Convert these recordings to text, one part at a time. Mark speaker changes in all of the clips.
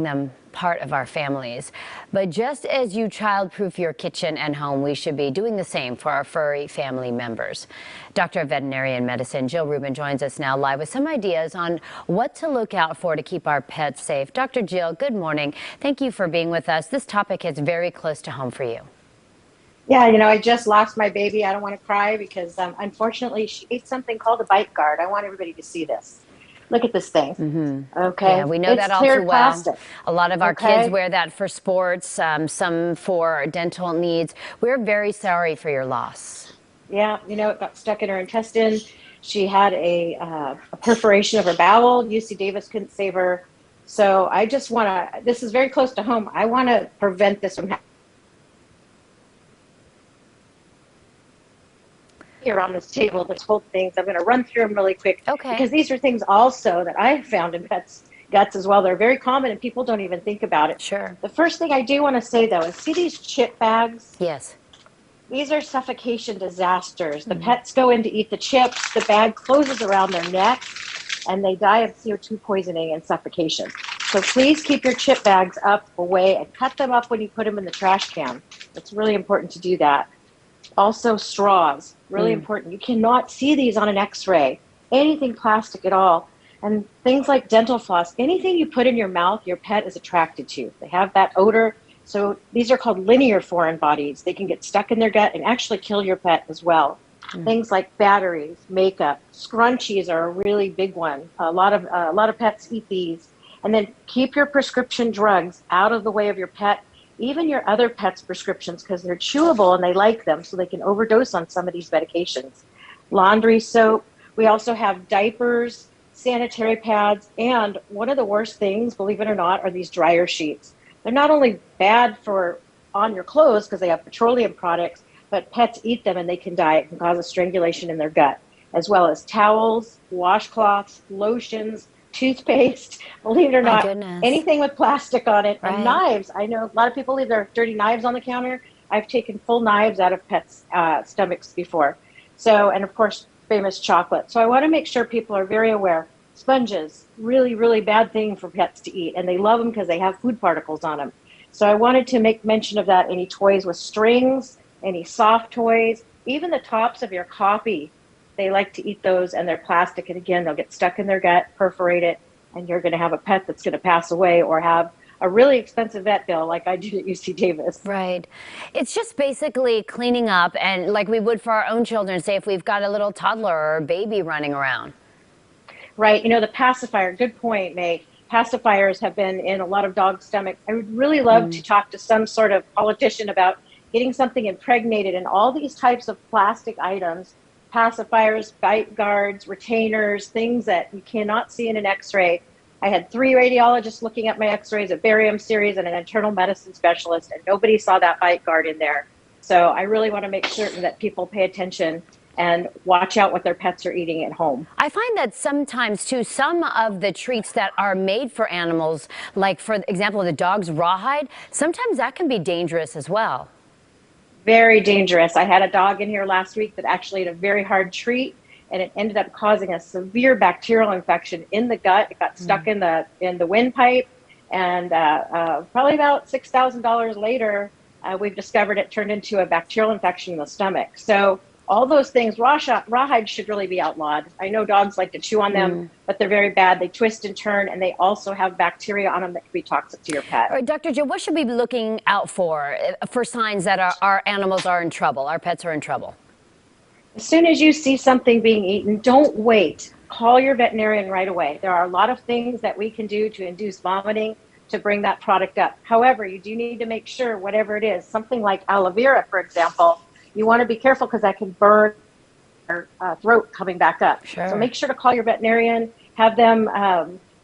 Speaker 1: them part of our families. But just as you childproof your kitchen and home, we should be doing the same for our furry family members. Doctor of Veterinary Medicine Jill Rubin joins us now live with some ideas on what to look out for to keep our pets safe. Dr. Jill, good morning. Thank you for being with us. This topic is very close to home for you.
Speaker 2: Yeah, I just lost my baby. I don't want to cry because unfortunately she ate something called a bite guard. I want everybody to see this. Look at this thing.
Speaker 1: Mm-hmm.
Speaker 2: Okay.
Speaker 1: Yeah, we know
Speaker 2: it's
Speaker 1: that all
Speaker 2: clear
Speaker 1: too well.
Speaker 2: Plastic.
Speaker 1: A lot of our
Speaker 2: Okay?
Speaker 1: kids wear that for sports, some for dental needs. We're very sorry for your loss.
Speaker 2: Yeah, it got stuck in her intestine. She had a perforation of her bowel. UC Davis couldn't save her. So I just want to, this is very close to home. I want to prevent this from happening. Here on this table, this whole things. I'm going to run through them really quick.
Speaker 1: Okay.
Speaker 2: Because these are things also that I have found in pets' guts as well. They're very common and people don't even think about it.
Speaker 1: Sure.
Speaker 2: The first thing I do want to say though is see these chip bags?
Speaker 1: Yes.
Speaker 2: These are suffocation disasters. The pets go in to eat the chips, the bag closes around their neck, and they die of CO2 poisoning and suffocation. So please keep your chip bags up, away, and cut them up when you put them in the trash can. It's really important to do that. Also straws, really important. You cannot see these on an x-ray, anything plastic at all. And things like dental floss, anything you put in your mouth, your pet is attracted to. They have that odor. So these are called linear foreign bodies. They can get stuck in their gut and actually kill your pet as well. Things like batteries, makeup, scrunchies are a really big one. A lot of pets eat these. And then keep your prescription drugs out of the way of your pet, even your other pet's prescriptions, because they're chewable and they like them, so they can overdose on some of these medications. Laundry soap. We also have diapers, sanitary pads, and one of the worst things, believe it or not, are these dryer sheets. They're not only bad for on your clothes because they have petroleum products, but pets eat them and they can die. It can cause a strangulation in their gut, as well as towels, washcloths, lotions, toothpaste, believe it or not, anything with plastic on it, and knives. I know a lot of people leave their dirty knives on the counter. I've taken full knives out of pets' stomachs before. So, and of course, famous chocolate. So I want to make sure people are very aware. Sponges, really, really bad thing for pets to eat, and they love them because they have food particles on them. So I wanted to make mention of that. Any toys with strings, any soft toys, even the tops of your coffee. They like to eat those, and they're plastic, and again, they'll get stuck in their gut, perforate it, and you're going to have a pet that's going to pass away or have a really expensive vet bill like I did at UC Davis.
Speaker 1: Right. It's just basically cleaning up, and like we would for our own children, say if we've got a little toddler or baby running around.
Speaker 2: Right. The pacifier, good point, May. Pacifiers have been in a lot of dogs' stomachs. I would really love to talk to some sort of politician about getting something impregnated in all these types of plastic items. Pacifiers, bite guards, retainers, things that you cannot see in an x-ray. I had 3 radiologists looking at my x-rays, a barium series, and an internal medicine specialist, and nobody saw that bite guard in there. So I really want to make certain that people pay attention and watch out what their pets are eating at home.
Speaker 1: I find that sometimes, too, some of the treats that are made for animals, like, for example, the dog's rawhide, sometimes that can be dangerous as well.
Speaker 2: Very dangerous. I had a dog in here last week that actually had a very hard treat, and it ended up causing a severe bacterial infection in the gut. It got stuck in the windpipe, and probably about $6,000 later, we've discovered it turned into a bacterial infection in the stomach. So all those things, rawhide should really be outlawed. I know dogs like to chew on them, but they're very bad. They twist and turn, and they also have bacteria on them that can be toxic to your pet.
Speaker 1: All right, Dr. Jill, what should we be looking out for signs that our animals are in trouble, our pets are in trouble?
Speaker 2: As soon as you see something being eaten, don't wait. Call your veterinarian right away. There are a lot of things that we can do to induce vomiting to bring that product up. However, you do need to make sure whatever it is, something like aloe vera, for example, you want to be careful because that can burn your throat coming back up.
Speaker 1: Sure.
Speaker 2: So make sure to call your veterinarian, have them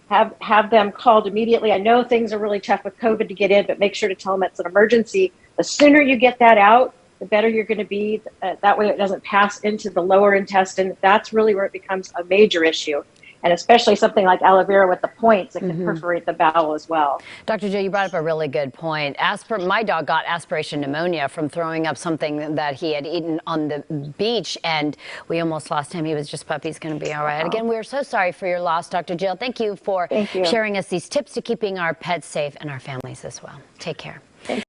Speaker 2: have them called immediately. I know things are really tough with COVID to get in, but make sure to tell them it's an emergency. The sooner you get that out, the better you're going to be. That way it doesn't pass into the lower intestine. That's really where it becomes a major issue. And especially something like aloe vera with the points, it can perforate the bowel as well.
Speaker 1: Dr. Jill, you brought up a really good point. My dog got aspiration pneumonia from throwing up something that he had eaten on the beach, and we almost lost him. He was just puppy. He's going to be all right. Again, we're so sorry for your loss, Dr. Jill. Thank you for sharing us these tips to keeping our pets safe and our families as well. Take care.
Speaker 2: Thank